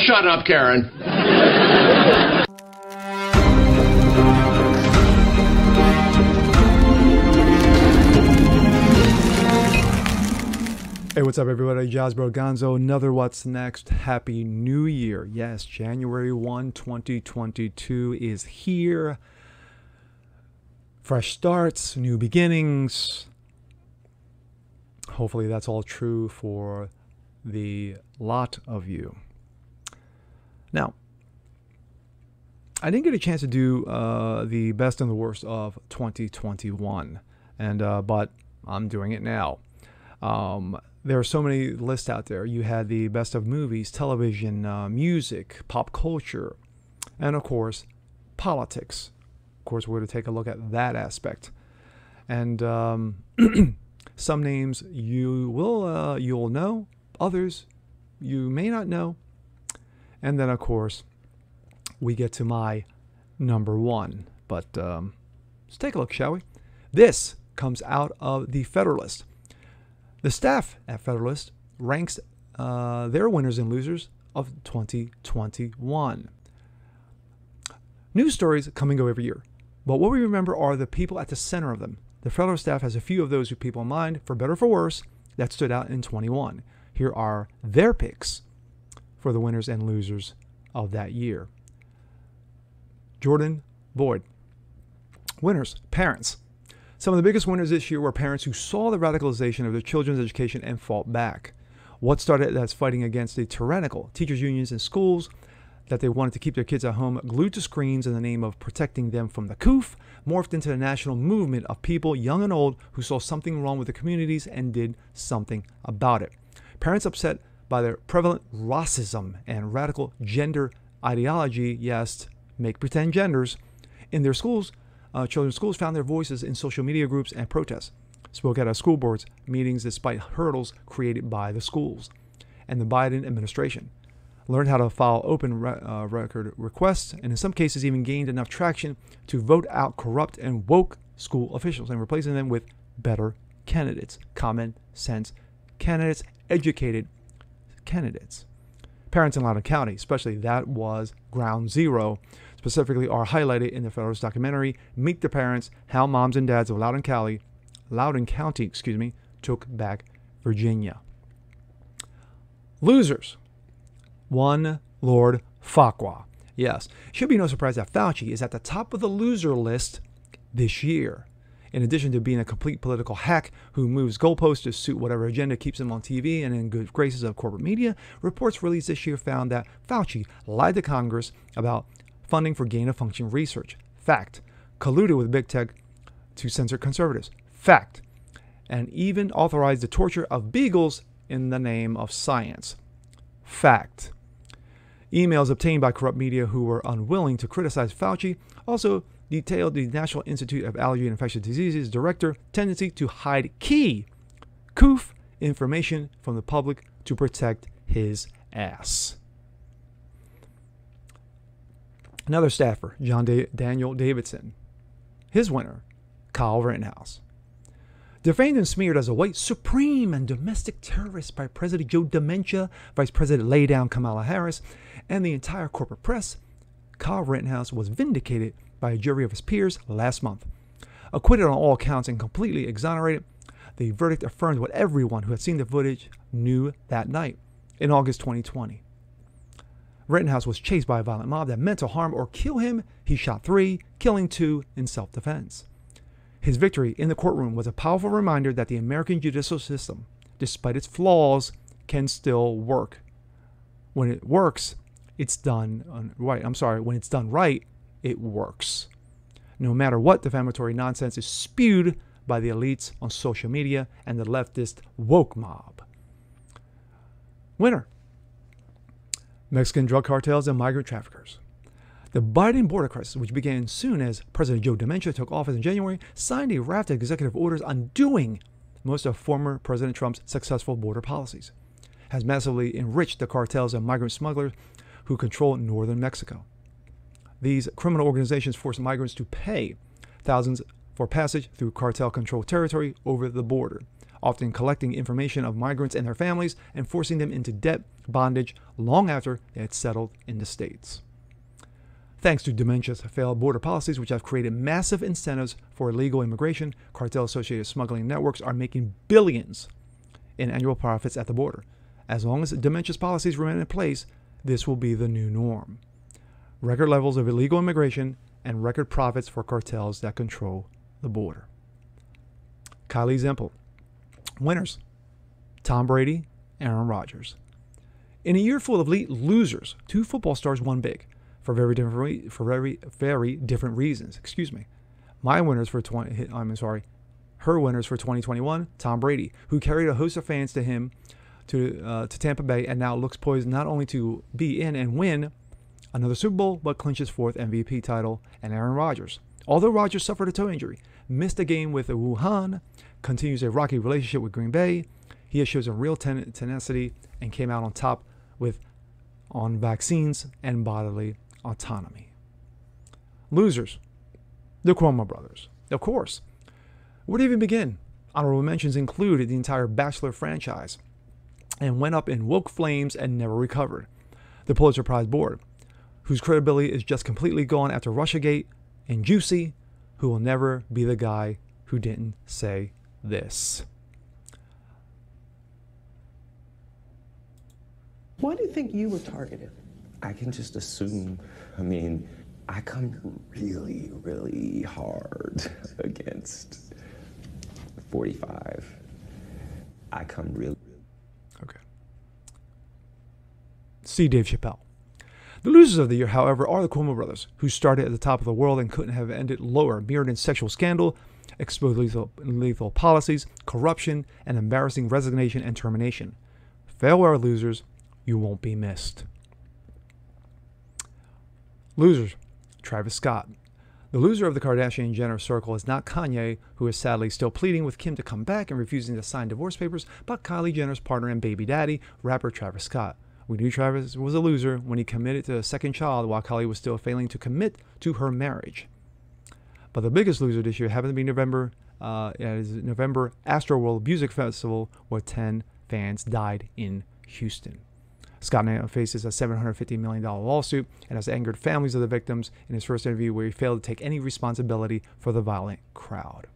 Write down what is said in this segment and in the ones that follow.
shut up, Karen. Hey, what's up, everybody? Jasper Gonzo, another What's Next. Happy New Year. Yes, January 1, 2022 is here. Fresh starts, new beginnings. Hopefully that's all true for the lot of you. Now, I didn't get a chance to do the best and the worst of 2021, but I'm doing it now. There are so many lists out there. You had the best of movies, television, music, pop culture, and of course, politics. Of course, we're going to take a look at that aspect. And some names you'll know, others you may not know. And then, of course, we get to my number one. But let's take a look, shall we? This comes out of the Federalist. The staff at Federalist ranks their winners and losers of 2021. News stories come and go every year, but what we remember are the people at the center of them. The Federalist staff has a few of those people in mind, for better or for worse, that stood out in 21. Here are their picks for the winners and losers of that year. Jordan Boyd. Winners, parents. Some of the biggest winners this year were parents who saw the radicalization of their children's education and fought back. What started as fighting against the tyrannical teachers' unions in schools that they wanted to keep their kids at home glued to screens in the name of protecting them from the COOF morphed into a national movement of people, young and old, who saw something wrong with the communities and did something about it. Parents upset by their prevalent racism and radical gender ideology, yes, make pretend genders, in their schools. Children's schools found their voices in social media groups and protests, spoke at school boards meetings despite hurdles created by the schools. And the Biden administration learned how to file open record requests, and in some cases even gained enough traction to vote out corrupt and woke school officials and replacing them with better candidates, common sense candidates, educated candidates. Parents in Loudoun County, especially, that was ground zero, specifically are highlighted in the Federalist documentary, Meet the Parents, How Moms and Dads of Loudoun County, took back Virginia. Losers. One Lord Farquhar. Yes, it should be no surprise that Fauci is at the top of the loser list this year. In addition to being a complete political hack who moves goalposts to suit whatever agenda keeps him on TV and in good graces of corporate media, reports released this year found that Fauci lied to Congress about funding for gain-of-function research. Fact. Colluded with big tech to censor conservatives. Fact. And even authorized the torture of beagles in the name of science. Fact. Emails obtained by corrupt media who were unwilling to criticize Fauci also detailed the National Institute of Allergy and Infectious Diseases director tendency to hide key COOF information from the public to protect his ass. Another staffer, Daniel Davidson. His winner, Kyle Rittenhouse. Defamed and smeared as a white supreme and domestic terrorist by President Joe Dementia, Vice President Laydown Kamala Harris, and the entire corporate press, Kyle Rittenhouse was vindicated by a jury of his peers last month. Acquitted on all counts and completely exonerated, the verdict affirmed what everyone who had seen the footage knew that night in August 2020. Rittenhouse was chased by a violent mob that meant to harm or kill him. He shot 3, killing 2 in self-defense. His victory in the courtroom was a powerful reminder that the American judicial system, despite its flaws, can still work. When it works, it's done right. When it's done right, it works. No matter what defamatory nonsense is spewed by the elites on social media and the leftist woke mob. Winner. Mexican drug cartels and migrant traffickers. The Biden border crisis, which began soon as President Joe Dementia took office in January, signed a raft of executive orders undoing most of former President Trump's successful border policies, has massively enriched the cartels and migrant smugglers who control northern Mexico. These criminal organizations force migrants to pay thousands for passage through cartel-controlled territory over the border. often collecting information of migrants and their families and forcing them into debt bondage long after they had settled in the States. Thanks to dementia's failed border policies, which have created massive incentives for illegal immigration, cartel-associated smuggling networks are making billions in annual profits at the border. As long as dementia's policies remain in place, this will be the new norm. Record levels of illegal immigration and record profits for cartels that control the border. Kylie Zempel. Winners: Tom Brady, Aaron Rodgers. In a year full of losers, two football stars won big for very different reasons. My winners for her winners for 2021, Tom Brady, who carried a host of fans to him to Tampa Bay and now looks poised not only to be in and win another Super Bowl, but clinch his fourth MVP title, and Aaron Rodgers. Although Rodgers suffered a toe injury, missed a game with Wuhan, continues a rocky relationship with Green Bay, he has shown some real tenacity and came out on top on vaccines and bodily autonomy. Losers: the Cuomo brothers. Of course. Where to even begin? Honorable mentions include the entire Bachelor franchise and went up in woke flames and never recovered. The Pulitzer Prize board, whose credibility is just completely gone after Russiagate, and Juicy, who will never be the guy who didn't say this. Why do you think you were targeted? I can just assume. I mean, I come really, really hard against 45. I come really. Okay. See Dave Chappelle. The losers of the year, however, are the Cuomo brothers, who started at the top of the world and couldn't have ended lower, mirrored in sexual scandal, exposed lethal policies, corruption, and embarrassing resignation and termination. Farewell, losers. You won't be missed. Losers. Travis Scott. The loser of the Kardashian-Jenner circle is not Kanye, who is sadly still pleading with Kim to come back and refusing to sign divorce papers, but Kylie Jenner's partner and baby daddy, rapper Travis Scott. We knew Travis was a loser when he committed to a second child while Kylie was still failing to commit to her marriage. But the biggest loser this year happened to be November Astroworld Music Festival, where 10 fans died in Houston. Scott now faces a $750 million lawsuit and has angered families of the victims in his first interview, where he failed to take any responsibility for the violent crowd.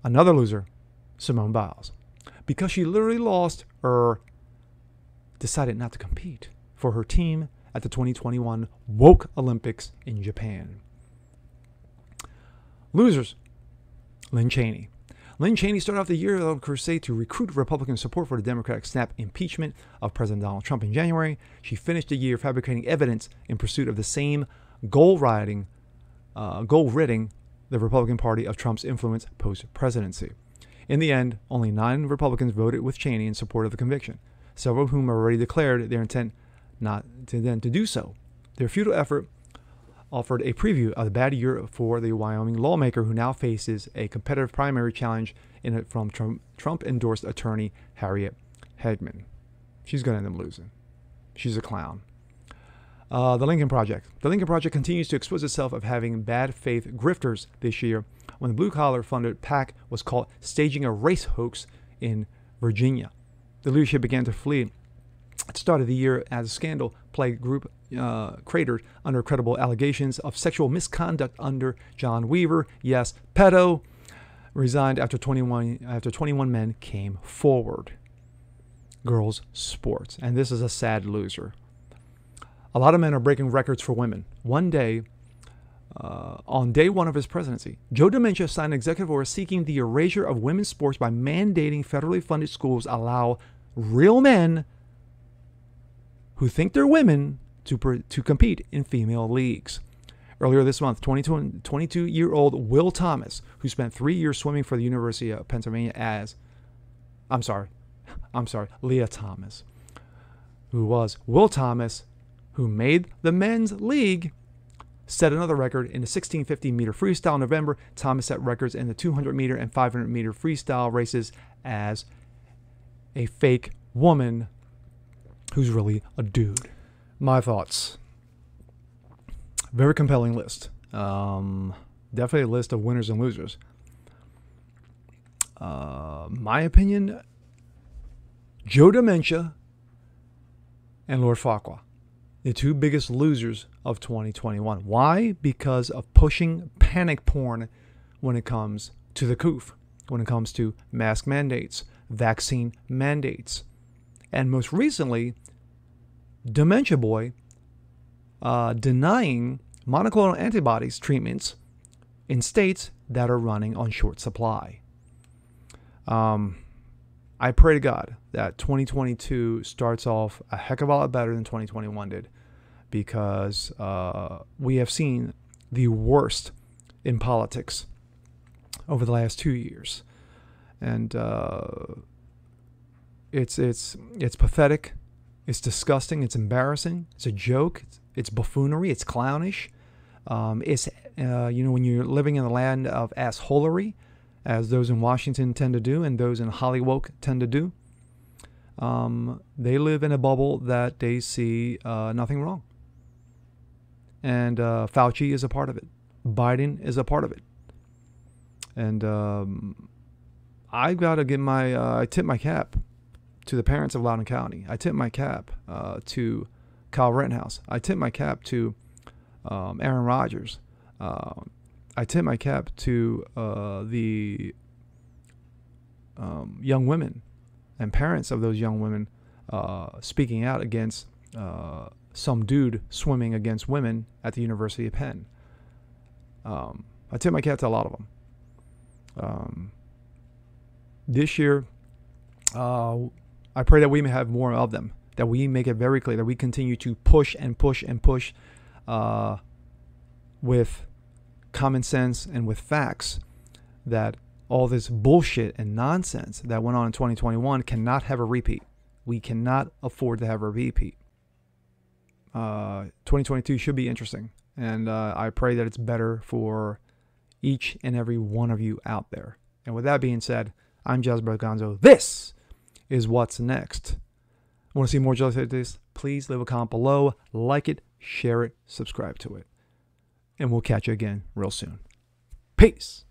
Another loser, Simone Biles, because she literally lost or decided not to compete for her team at the 2021 Woke Olympics in Japan. Losers, Lynn Cheney. Lynn Cheney started off the year on a crusade to recruit Republican support for the Democratic snap impeachment of President Donald Trump in January. She finished the year fabricating evidence in pursuit of the same goal-ridding the Republican Party of Trump's influence post-presidency. In the end, only 9 Republicans voted with Cheney in support of the conviction, several of whom already declared their intent not to do so. Their futile effort offered a preview of the bad year for the Wyoming lawmaker, who now faces a competitive primary challenge from Trump-endorsed attorney Harriet Hagman. She's going to end up losing. She's a clown. The Lincoln Project. The Lincoln Project continues to expose itself of having bad faith grifters this year, when the blue-collar funded PAC was caught staging a race hoax in Virginia. The leadership began to flee at the start of the year as a scandal-plagued group cratered under credible allegations of sexual misconduct under John Weaver. Yes, pedo. Resigned after 21 men came forward. Girls sports, and this is a sad loser. A lot of men are breaking records for women. One day, on day one of his presidency, Joe Dementia signed an executive order seeking the erasure of women's sports by mandating federally funded schools allow real men who think they're women to compete in female leagues. Earlier this month, 22-year-old Will Thomas, who spent 3 years swimming for the University of Pennsylvania Leah Thomas, Will Thomas, who made the men's league, set another record in the 1650-meter freestyle in November. Thomas set records in the 200-meter and 500-meter freestyle races as a fake woman who's really a dude. My thoughts. Very compelling list. Definitely a list of winners and losers. my opinion, Joe Dementia and Lord Farquhar, the two biggest losers of 2021. Why? Because of pushing panic porn when it comes to the coof, when it comes to mask mandates, vaccine mandates, and most recently, Dementia Boy denying monoclonal antibodies treatments in states that are running on short supply. I pray to God that 2022 starts off a heck of a lot better than 2021 did, because we have seen the worst in politics over the last 2 years, and it's pathetic, it's disgusting, it's embarrassing, it's a joke, it's buffoonery, it's clownish. It's when you're living in the land of assholery, as those in Washington tend to do and those in Hollywood tend to do, they live in a bubble that they see nothing wrong. And Fauci is a part of it. Biden is a part of it. And I've got to give I tip my cap to the parents of Loudoun County. I tip my cap to Kyle Rittenhouse. I tip my cap to Aaron Rodgers. I tip my cap to the young women and parents of those young women speaking out against some dude swimming against women at the University of Penn. I tip my cap to a lot of them. This year, I pray that we may have more of them, that we make it very clear that we continue to push and push and push with common sense and with facts, that all this bullshit and nonsense that went on in 2021 cannot have a repeat. We cannot afford to have a repeat. 2022 should be interesting, and I pray that it's better for each and every one of you out there. And with that being said, I'm Jasper Gonzo. This is What's Next. Want to see more jokes like this? Please leave a comment below, like it, share it, subscribe to it. And we'll catch you again real soon. Peace.